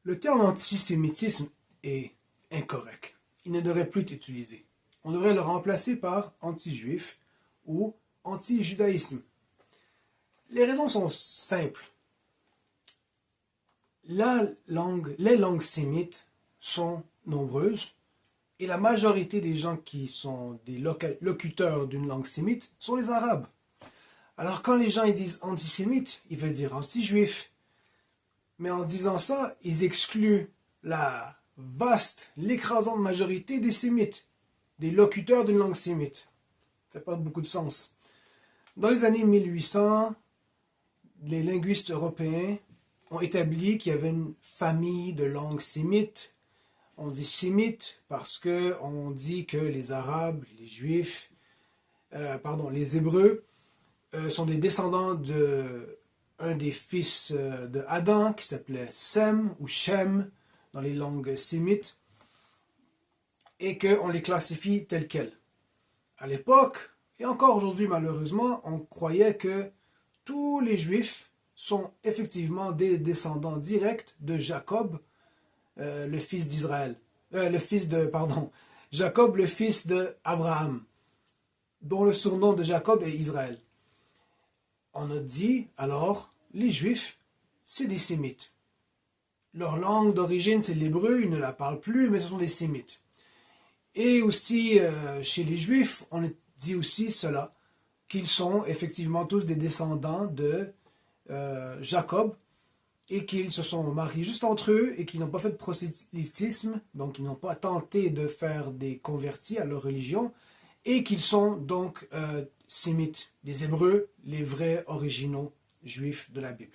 Le terme antisémitisme est incorrect. Il ne devrait plus être utilisé. On devrait le remplacer par anti-juif ou anti-judaïsme. Les raisons sont simples. Les langues sémites sont nombreuses et la majorité des gens qui sont des locuteurs d'une langue sémite sont les Arabes. Alors quand les gens ils disent antisémite, ils veulent dire anti-juif. Mais en disant ça, ils excluent la vaste, l'écrasante majorité des sémites, des locuteurs d'une langue sémite. Ça n'a pas beaucoup de sens. Dans les années 1800, les linguistes européens ont établi qu'il y avait une famille de langues sémites. On dit sémites parce qu'on dit que les Arabes, les Juifs, les Hébreux sont des descendants de un des fils de Adam qui s'appelait Sem ou Shem dans les langues sémites et qu'on les classifie tels quels. À l'époque, et encore aujourd'hui malheureusement, on croyait que tous les Juifs sont effectivement des descendants directs de Jacob, le fils d'Israël. Jacob, le fils d'Abraham, dont le surnom de Jacob est Israël. On a dit, alors, les Juifs, c'est des Sémites. Leur langue d'origine, c'est l'hébreu, ils ne la parlent plus, mais ce sont des Sémites. Et aussi, chez les Juifs, on dit aussi cela, qu'ils sont effectivement tous des descendants de Jacob, et qu'ils se sont mariés juste entre eux, et qu'ils n'ont pas fait de prosélytisme, donc ils n'ont pas tenté de faire des convertis à leur religion, et qu'ils sont donc sémites, les Hébreux, les vrais originaux juifs de la Bible.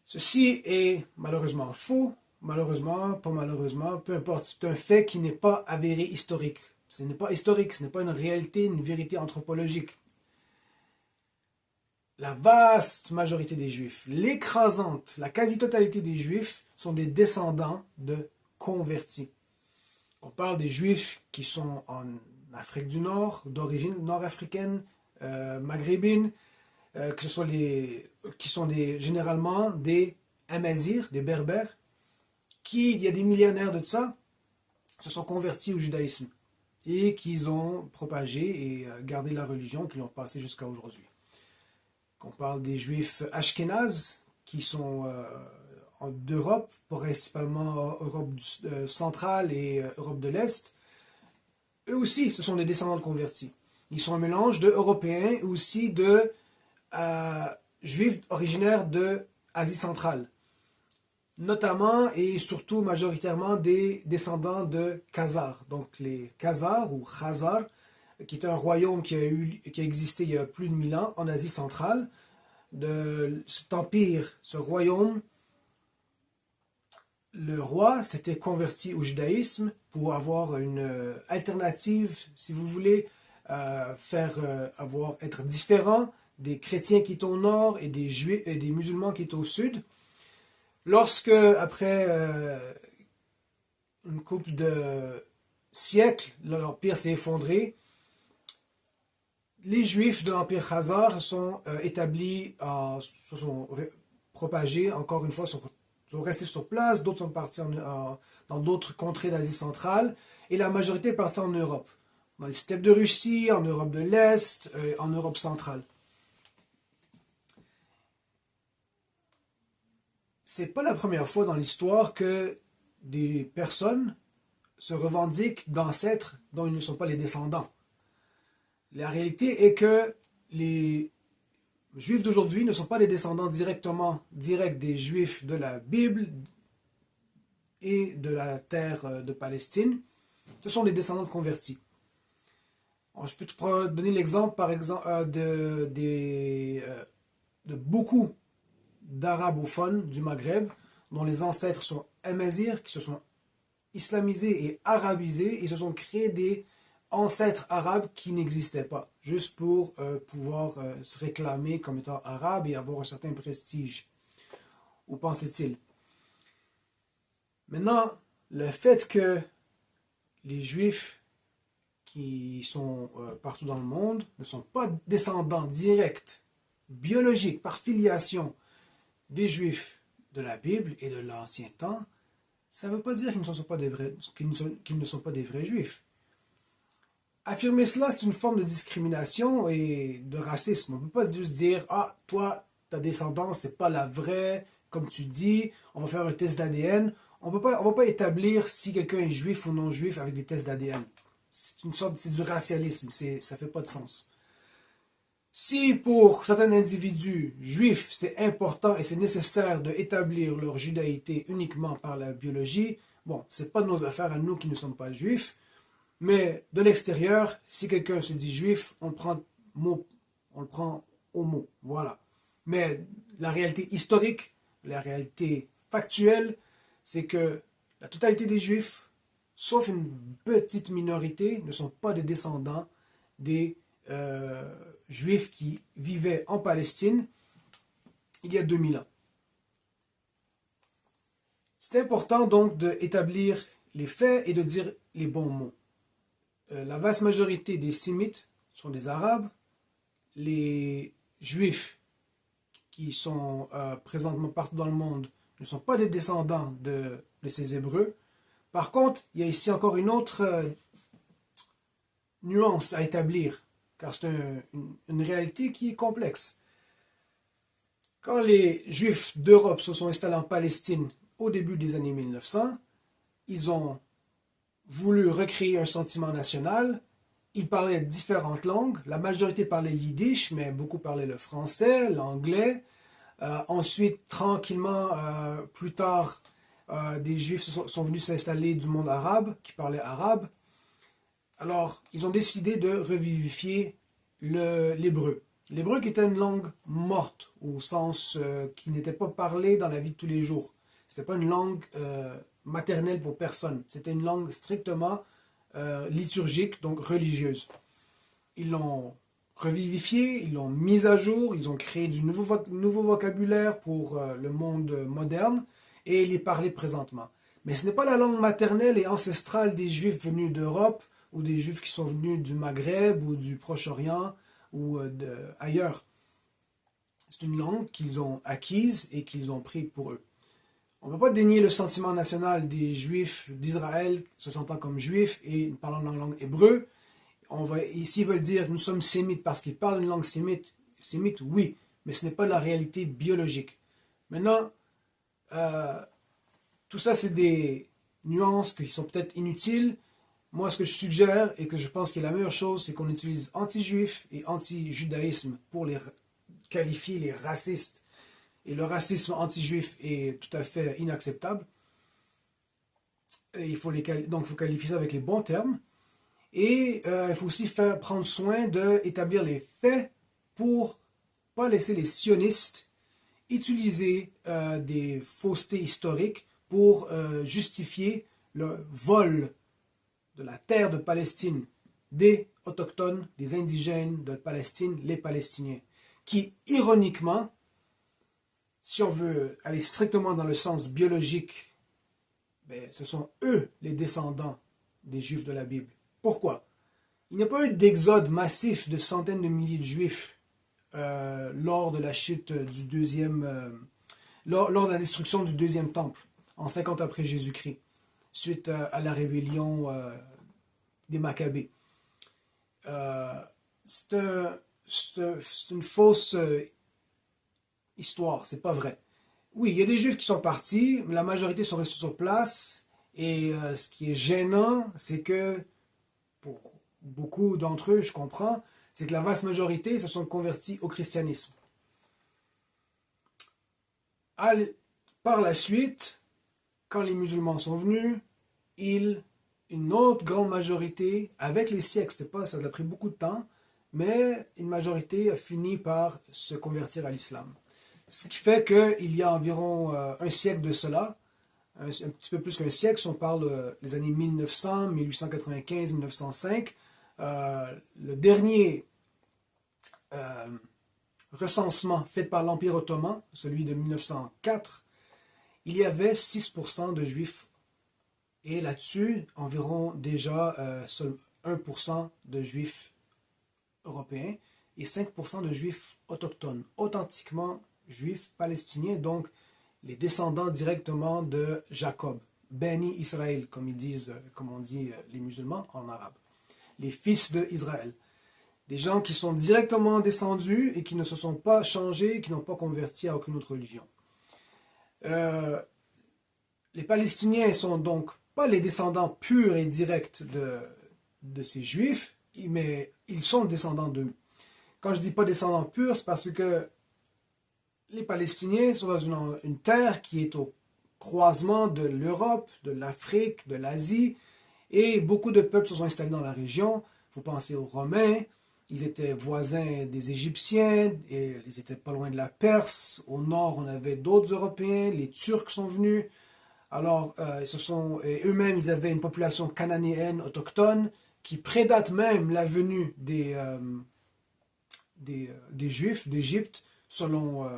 Ceci est malheureusement faux, malheureusement, pas malheureusement, peu importe, c'est un fait qui n'est pas avéré historique. Ce n'est pas historique, ce n'est pas une réalité, une vérité anthropologique. La vaste majorité des Juifs, l'écrasante, la quasi-totalité des Juifs sont des descendants de convertis. On parle des Juifs qui sont en Afrique du Nord, d'origine nord-africaine, maghrébine, qui sont généralement des Amazirs, des Berbères, qui, il y a des millénaires de ça, se sont convertis au judaïsme et qu'ils ont propagé et gardé la religion qu'ils ont passée jusqu'à aujourd'hui. On parle des Juifs ashkénazes qui sont d'Europe, principalement Europe centrale et Europe de l'Est. Eux aussi, ce sont des descendants de convertis. Ils sont un mélange de Européens et aussi de Juifs originaires d'Asie centrale. Notamment et surtout majoritairement des descendants de Khazars. Donc les Khazars ou Khazars, qui est un royaume qui a existé il y a plus de 1000 ans en Asie centrale. De cet empire, ce royaume, le roi s'était converti au judaïsme pour avoir une alternative, si vous voulez, être différent des chrétiens qui sont au nord et des juifs et des musulmans qui sont au sud. Lorsque, après une couple de siècles, l'empire s'est effondré, les Juifs de l'Empire Khazar se sont établis, se sont propagés, encore une fois, sont restés sur place, d'autres sont partis dans d'autres contrées d'Asie centrale, et la majorité est partie en Europe, dans les steppes de Russie, en Europe de l'Est, en Europe centrale. C'est pas la première fois dans l'histoire que des personnes se revendiquent d'ancêtres dont ils ne sont pas les descendants. La réalité est que les Juifs d'aujourd'hui ne sont pas les descendants directs des Juifs de la Bible et de la terre de Palestine. Ce sont des descendants de convertis. Je peux te donner l'exemple, par exemple, de beaucoup d'arabophones du Maghreb, dont les ancêtres sont amazirs, qui se sont islamisés et arabisés, et se sont créés des ancêtres arabes qui n'existaient pas, juste pour pouvoir se réclamer comme étant arabes et avoir un certain prestige. Où pensait-il? Maintenant, le fait que les Juifs qui sont partout dans le monde ne sont pas descendants directs, biologiques, par filiation, des Juifs de la Bible et de l'Ancien Temps, ça ne veut pas dire qu'ils ne sont pas des vrais juifs. Affirmer cela, c'est une forme de discrimination et de racisme. On ne peut pas juste dire, ah, toi, ta descendance, c'est pas la vraie, comme tu dis, on va faire un test d'ADN. On va pas établir si quelqu'un est juif ou non juif avec des tests d'ADN. C'est du racialisme, ça fait pas de sens. Si pour certains individus juifs, c'est important et c'est nécessaire d'établir leur judaïté uniquement par la biologie, bon, c'est pas de nos affaires à nous qui ne sommes pas juifs, mais de l'extérieur, si quelqu'un se dit juif, on le prend au mot, voilà. Mais la réalité historique, la réalité factuelle, c'est que la totalité des juifs, sauf une petite minorité, ne sont pas des descendants des juifs qui vivaient en Palestine il y a 2000 ans. C'est important donc d'établir les faits et de dire les bons mots. La vaste majorité des Sémites sont des Arabes. Les Juifs qui sont présentement partout dans le monde ne sont pas des descendants de ces Hébreux. Par contre, il y a ici encore une autre nuance à établir, car c'est une réalité qui est complexe. Quand les Juifs d'Europe se sont installés en Palestine au début des années 1900, ils ont voulu recréer un sentiment national. Ils parlaient différentes langues. La majorité parlait yiddish, mais beaucoup parlaient le français, l'anglais. Ensuite, tranquillement, plus tard, des Juifs sont venus s'installer du monde arabe, qui parlaient arabe. Alors, ils ont décidé de revivifier l'hébreu. L'hébreu qui était une langue morte, au sens qui n'était pas parlée dans la vie de tous les jours. Ce n'était pas une langue maternelle pour personne. C'était une langue strictement liturgique, donc religieuse. Ils l'ont revivifié, ils l'ont mise à jour, ils ont créé du nouveau vocabulaire pour le monde moderne et il est parlé présentement. Mais ce n'est pas la langue maternelle et ancestrale des Juifs venus d'Europe ou des Juifs qui sont venus du Maghreb ou du Proche-Orient ou ailleurs. C'est une langue qu'ils ont acquise et qu'ils ont pris pour eux. On ne peut pas dénier le sentiment national des Juifs d'Israël se sentant comme Juifs et parlant la langue hébreu. Ici, ils veulent dire nous sommes sémites parce qu'ils parlent une langue sémite. Sémite, oui, mais ce n'est pas la réalité biologique. Maintenant, tout ça, c'est des nuances qui sont peut-être inutiles. Moi, ce que je suggère et que je pense que la meilleure chose, c'est qu'on utilise anti-juif et anti-judaïsme pour qualifier les racistes. Et le racisme anti-juif est tout à fait inacceptable. Et donc, il faut qualifier ça avec les bons termes. Et il faut aussi prendre soin d'établir les faits pour ne pas laisser les sionistes utiliser des faussetés historiques pour justifier le vol de la terre de Palestine des autochtones, des indigènes de Palestine, les Palestiniens, qui, ironiquement, si on veut aller strictement dans le sens biologique, ce sont eux les descendants des Juifs de la Bible. Pourquoi? Il n'y a pas eu d'exode massif de centaines de milliers de Juifs lors de la chute du lors de la destruction du deuxième temple, en 50 après Jésus-Christ, suite à la rébellion des Maccabées. C'est une fausse histoire, c'est pas vrai. Oui, il y a des Juifs qui sont partis, mais la majorité sont restés sur place, et ce qui est gênant, c'est que pour beaucoup d'entre eux, je comprends, c'est que la vaste majorité se sont convertis au christianisme. Par la suite, quand les musulmans sont venus, une autre grande majorité, avec les siècles, ça a pris beaucoup de temps, mais une majorité a fini par se convertir à l'islam. Ce qui fait qu'il y a environ un siècle de cela, un petit peu plus qu'un siècle, si on parle des années 1900, 1895, 1905, le dernier recensement fait par l'Empire ottoman, celui de 1904, il y avait 6% de juifs. Et là-dessus, environ déjà 1% de juifs européens et 5% de juifs autochtones, authentiquement juifs palestiniens. Donc, les descendants directement de Jacob, Beni Israël, comme ils disent, comme on dit les musulmans en arabe, les fils d'Israël. Des gens qui sont directement descendus et qui ne se sont pas changés, qui n'ont pas converti à aucune autre religion. Les Palestiniens ne sont donc pas les descendants purs et directs de ces Juifs, mais ils sont descendants d'eux. Quand je dis pas descendants purs, c'est parce que les Palestiniens sont dans une terre qui est au croisement de l'Europe, de l'Afrique, de l'Asie, et beaucoup de peuples se sont installés dans la région. Il faut penser aux Romains, ils étaient voisins des Égyptiens, et ils étaient pas loin de la Perse. Au nord, on avait d'autres Européens, les Turcs sont venus. Alors, eux-mêmes, ils avaient une population cananéenne autochtone qui prédate même la venue des Juifs d'Égypte, selon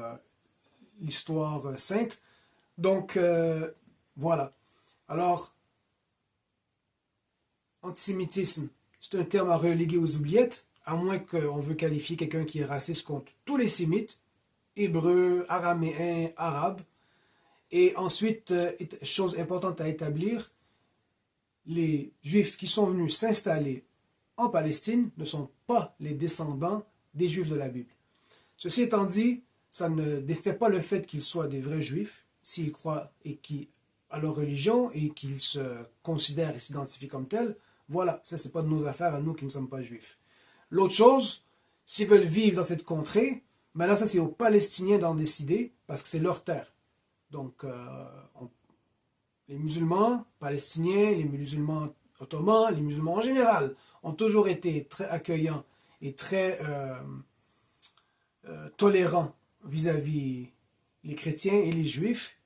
l'histoire sainte. Donc, voilà. Alors, antisémitisme, c'est un terme à reléguer aux oubliettes, à moins qu'on veut qualifier quelqu'un qui est raciste contre tous les sémites, hébreux, araméens, arabes. Et ensuite, chose importante à établir, les Juifs qui sont venus s'installer en Palestine ne sont pas les descendants des Juifs de la Bible. Ceci étant dit, ça ne défait pas le fait qu'ils soient des vrais Juifs, s'ils croient à leur religion et qu'ils se considèrent et s'identifient comme tels. Voilà, ça c'est pas de nos affaires à nous qui ne sommes pas Juifs. L'autre chose, s'ils veulent vivre dans cette contrée, ben là ça c'est aux Palestiniens d'en décider parce que c'est leur terre. Donc, les musulmans palestiniens, les musulmans ottomans, les musulmans en général, ont toujours été très accueillants et très tolérants vis-à-vis les chrétiens et les juifs.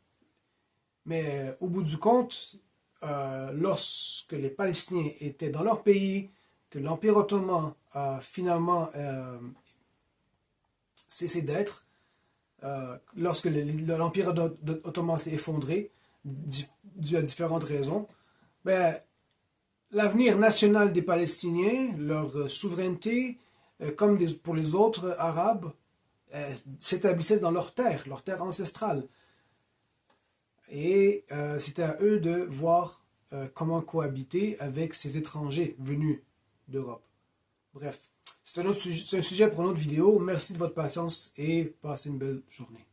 Mais au bout du compte, lorsque les Palestiniens étaient dans leur pays, que l'Empire ottoman a finalement cessé d'être, lorsque l'Empire ottoman s'est effondré, dû à différentes raisons, ben, l'avenir national des Palestiniens, leur souveraineté, comme pour les autres Arabes, s'établissait dans leur terre ancestrale. Et c'était à eux de voir comment cohabiter avec ces étrangers venus d'Europe. Bref, c'est un sujet pour une autre vidéo. Merci de votre patience et passez une belle journée.